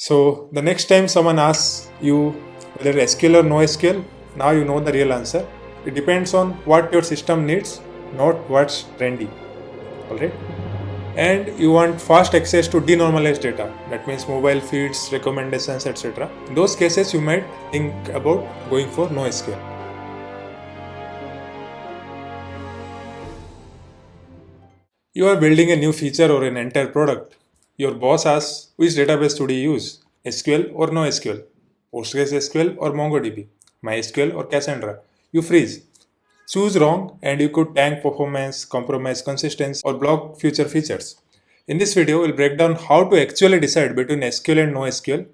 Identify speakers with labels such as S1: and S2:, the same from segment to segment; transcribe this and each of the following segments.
S1: So the next time someone asks you whether SQL or NoSQL, now you know the real answer. It depends on what your system needs, not what's trendy. Alright? And you want fast access to denormalized data. That means mobile feeds, recommendations, etc. In those cases, you might think about going for NoSQL. You are building a new feature or an entire product. Your boss asks, which database should you use? SQL or NoSQL? PostgreSQL or MongoDB? MySQL or Cassandra? You freeze. Choose wrong and you could tank performance, compromise consistency, or block future features. In this video, we'll break down how to actually decide between SQL and NoSQL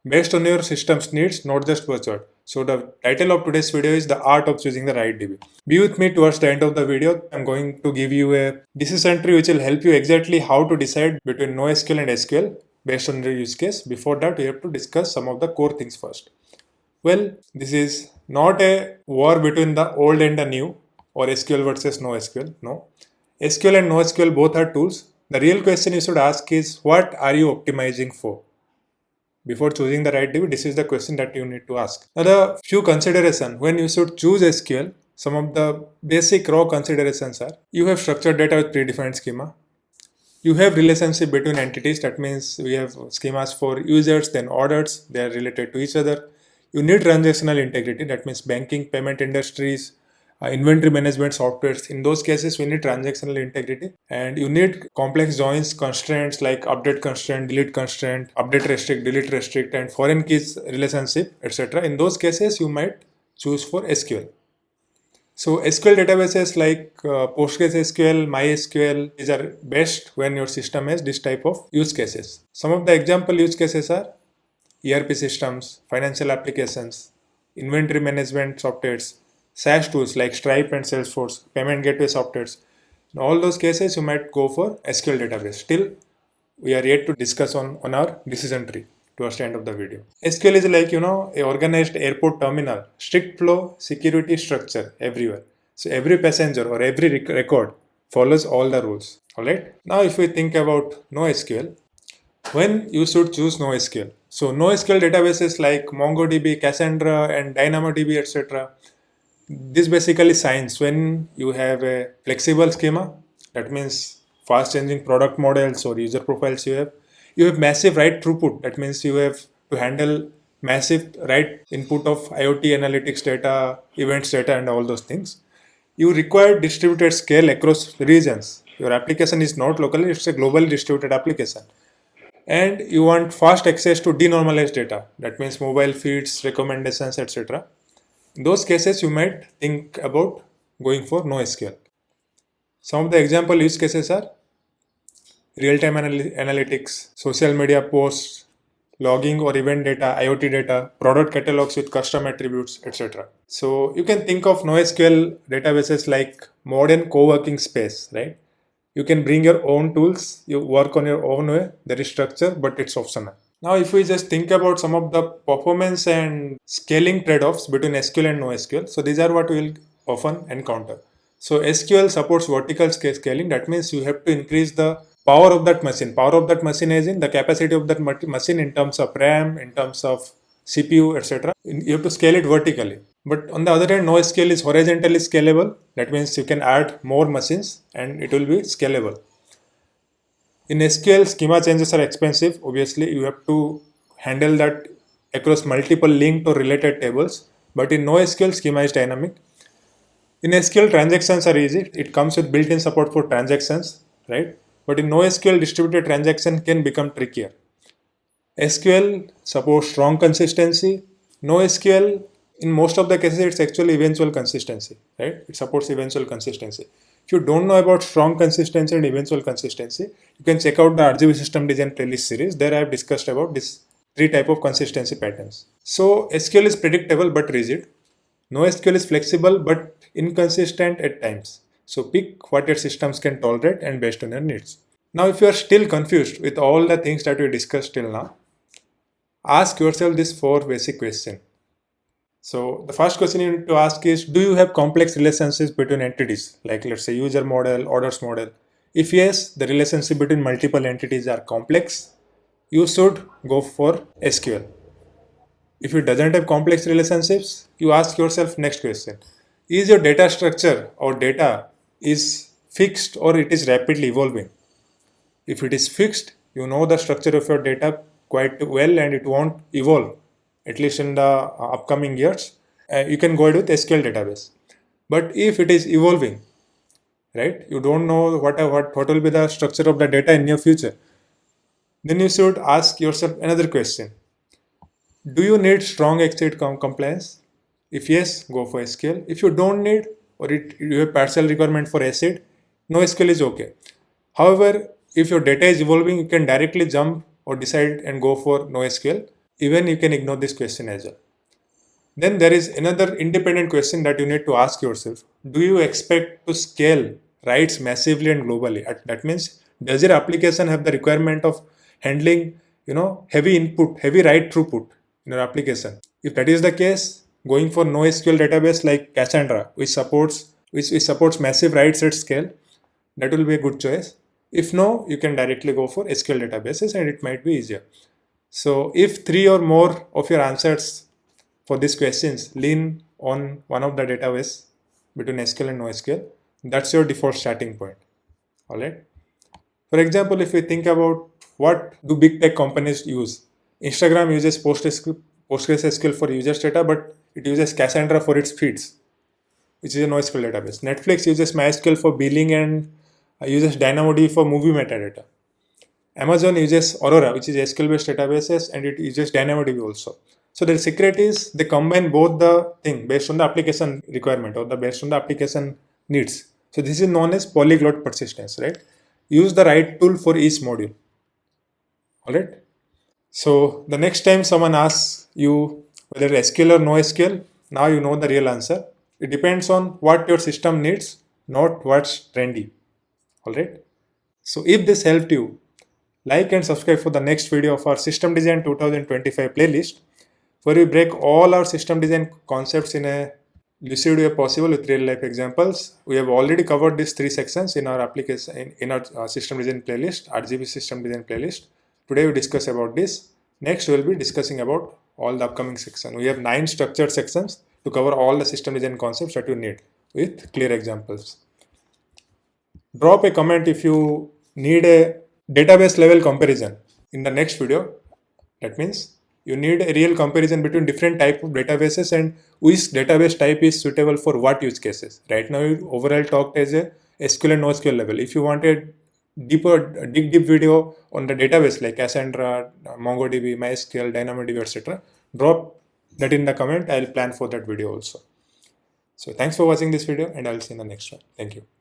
S1: based on your system's needs, not just buzzword. So the title of today's video is The Art of Choosing the Right DB. Be with me towards the end of the video. I'm going to give you a decision tree which will help you exactly how to decide between NoSQL and SQL based on your use case. Before that, we have to discuss some of the core things first. Well, this is not a war between the old and the new or SQL versus NoSQL. No. SQL and NoSQL both are tools. The real question you should ask is, what are you optimizing for? Before choosing the right DB, this is the question that you need to ask. Now, the few considerations when you should choose SQL, some of the basic raw considerations are, you have structured data with predefined schema. You have relationship between entities. That means we have schemas for users, then orders. They are related to each other. You need transactional integrity. That means banking, payment industries, inventory management softwares. In those cases, we need transactional integrity. And you need complex joins constraints like update constraint, delete constraint, update restrict, delete restrict, and foreign keys relationship, etc. In those cases, you might choose for SQL. So SQL databases like PostgreSQL, MySQL, these are best when your system has this type of use cases. Some of the example use cases are ERP systems, financial applications, inventory management softwares, SaaS tools like Stripe and Salesforce, payment gateway softwares. In all those cases, you might go for SQL database. Still, we are yet to discuss on our decision tree towards the end of the video. SQL is like, a organized airport terminal, strict flow, security structure everywhere. So every passenger or every record follows all the rules. Alright. Now, if we think about NoSQL, when you should choose NoSQL. So NoSQL databases like MongoDB, Cassandra, and DynamoDB, etc. This basically shines when you have a flexible schema. That means fast changing product models or user profiles you have. You have massive write throughput. That means you have to handle massive write input of IoT analytics data, events data, and all those things. You require distributed scale across regions. Your application is not local, it's a globally distributed application. And you want fast access to denormalized data. That means mobile feeds, recommendations, etc. In those cases, you might think about going for NoSQL. Some of the example use cases are real-time analytics, social media posts, logging or event data, IoT data, product catalogs with custom attributes, etc. So you can think of NoSQL databases like modern co-working space, right? You can bring your own tools, you work on your own way, there is structure, but it's optional. Now, if we just think about some of the performance and scaling trade-offs between SQL and NoSQL, so these are what we will often encounter. So SQL supports vertical scaling. That means you have to increase the power of that machine. Power of that machine is in the capacity of that machine in terms of RAM, in terms of CPU, etc. You have to scale it vertically. But on the other hand, NoSQL is horizontally scalable. That means you can add more machines and it will be scalable. In SQL, schema changes are expensive. Obviously, you have to handle that across multiple linked or related tables. But in NoSQL, schema is dynamic. In SQL, transactions are easy. It comes with built-in support for transactions, right? But in NoSQL, distributed transaction can become trickier. SQL supports strong consistency. NoSQL, in most of the cases, it's actually eventual consistency, right? It supports eventual consistency. If you don't know about strong consistency and eventual consistency, you can check out the RGB system design playlist series. There I have discussed about this three type of consistency patterns. So SQL is predictable but rigid. NoSQL is flexible but inconsistent at times. So pick what your systems can tolerate and based on your needs. Now, if you are still confused with all the things that we discussed till now, ask yourself this four basic questions. So the first question you need to ask is, do you have complex relationships between entities? Like let's say user model, orders model. If yes, the relationship between multiple entities are complex. you should go for SQL. If it doesn't have complex relationships, you ask yourself next question. Is your data structure or data is fixed or it is rapidly evolving? If it is fixed, you know the structure of your data quite well and it won't evolve, at least in the upcoming years. You can go ahead with SQL database. But if it is evolving, right, you don't know what will be the structure of the data in near future, then you should ask yourself another question. Do you need strong exit compliance? If yes, go for SQL. If you don't need or you have partial requirement for ACID, no SQL is okay. However, if your data is evolving, you can directly jump or decide and go for NoSQL. Even you can ignore this question as well. Then there is another independent question that you need to ask yourself. Do you expect to scale writes massively and globally? That means, does your application have the requirement of handling, heavy input, heavy write throughput in your application? If that is the case, going for NoSQL database like Cassandra, which supports massive writes at scale, that will be a good choice. If no, you can directly go for SQL databases and it might be easier. So if three or more of your answers for these questions lean on one of the database between SQL and NoSQL, that's your default starting point. All right. For example, if we think about what do big tech companies use, Instagram uses PostgreSQL for users data, but it uses Cassandra for its feeds, which is a NoSQL database. Netflix uses MySQL for billing and uses DynamoDB for movie metadata. Amazon uses Aurora, which is SQL-based databases, and it uses DynamoDB also. So the secret is they combine both the thing based on the application requirement or based on the application needs. So this is known as polyglot persistence, right? Use the right tool for each module. All right. So the next time someone asks you whether SQL or NoSQL, now you know the real answer. It depends on what your system needs, not what's trendy. All right. So if this helped you, like and subscribe for the next video of our System Design 2025 playlist, where we break all our system design concepts in a lucid way possible with real life examples. We have already covered these three sections in our application in our system design playlist, RGB system design playlist. Today we discuss about this. Next we will be discussing about all the upcoming sections. We have 9 structured sections to cover all the system design concepts that you need with clear examples. Drop a comment if you need a database level comparison in the next video. That means you need a real comparison between different type of databases and which database type is suitable for what use cases. Right now, we overall talked as a SQL and NoSQL level. If you want a deep video on the database like Cassandra, MongoDB, MySQL, DynamoDB, etc., drop that in the comment. I'll plan for that video also. So thanks for watching this video and I'll see you in the next one. Thank you.